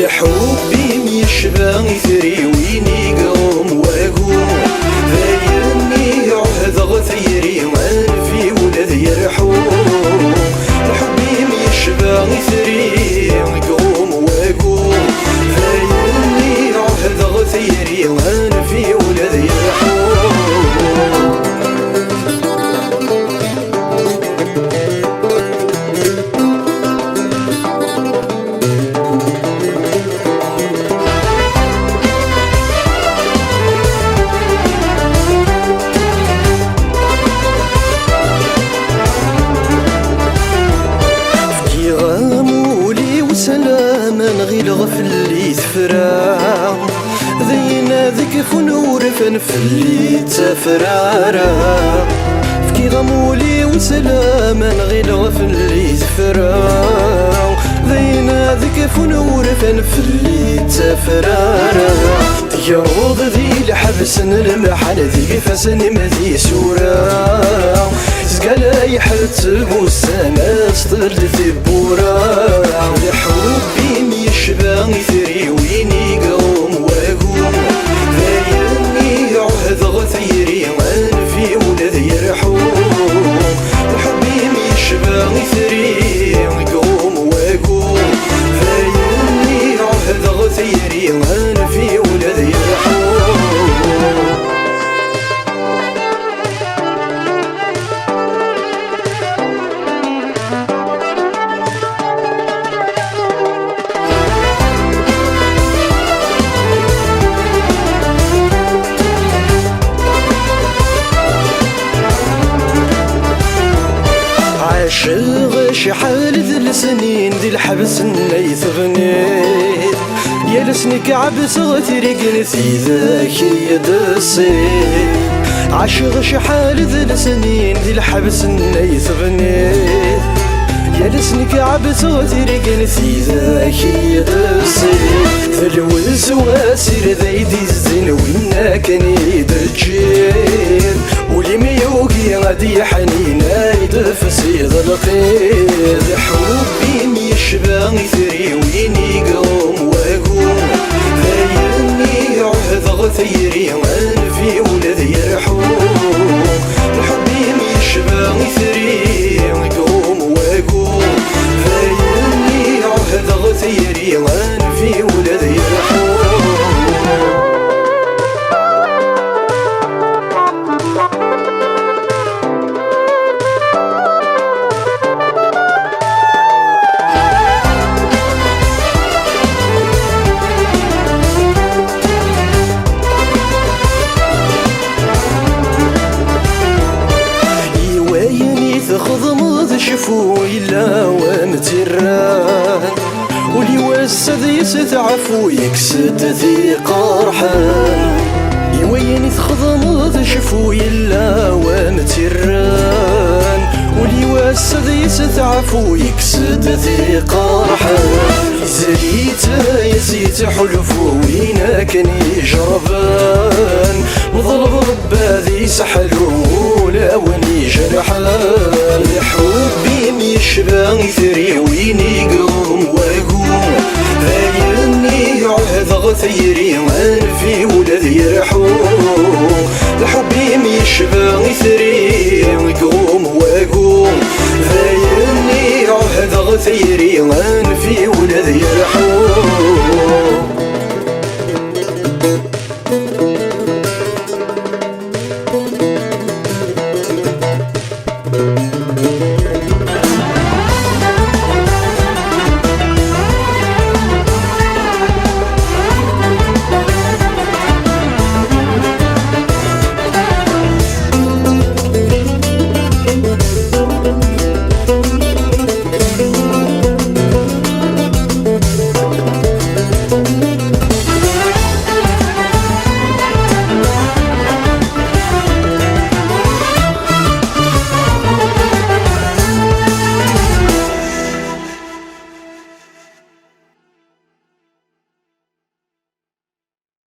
حبي ميشبع ثري ويني قوم واقوم ذايرني عهد غثيري في ولد يرحوم. حبي ميشبع ثري قوم واقوم ذايرني عهد غثيري في ولد يرحوم. سلاما غير غفلي تفرع ذينا ذيك فنور فنفلي تفرارا فكي غمولي وسلاما غير غفلي تفرع ذينا ذيك فنور فنفلي تفرارا يروض ذي لحبس المحل ذي فسن مذي سورا زقالا يحلت بوسانا سطر ثبورا. حبي ميشبع ثري ويني قوم واقوم ذايرني عهد غثيري في ولد يرحوم. حبي ميشبع ثري قوم واقوم ذايرني عهد غثيري في ولد يرحوم. عاشق شحال ذي السنين ذي الحبس نيث غنيت يا لسنك عبس غتريق نثي ذاك يدسيت. عاشق شحال ذي السنين ذي الحبس نيث غنيت يا لسنك عبس غتريق نثي ذاك يدسيت. فالوز واسير ذايدي الزين وينا كان يدرجين ولي ميوقي غادي حنينا يدفسي ذلقيد. حبي ميشبع ثري ويني قوم واقوم ذايرني عهد غثيري في ولد يرحوم. حبي ميشبع ثري قوم واقوم ذايرني عهد غثيري في ولد يرحوم. شفو إلا ومتران ولي وسد يستعفو يكسد ذي قرحان يوين تخضم شفو إلا ومتران ولي وسد يستعفو يكسد ذي قرحان. زريت يزيت حلفو وينا كان يجربان وظلب ربا ذي سحلو ولا وني جرحان. حبي ميشبع ثري ويني قوم واقوم ذايرني عهد غثيري في ولد يرحوم. حبي ميشبع ثري قوم واقوم ذايرني عهد غثيري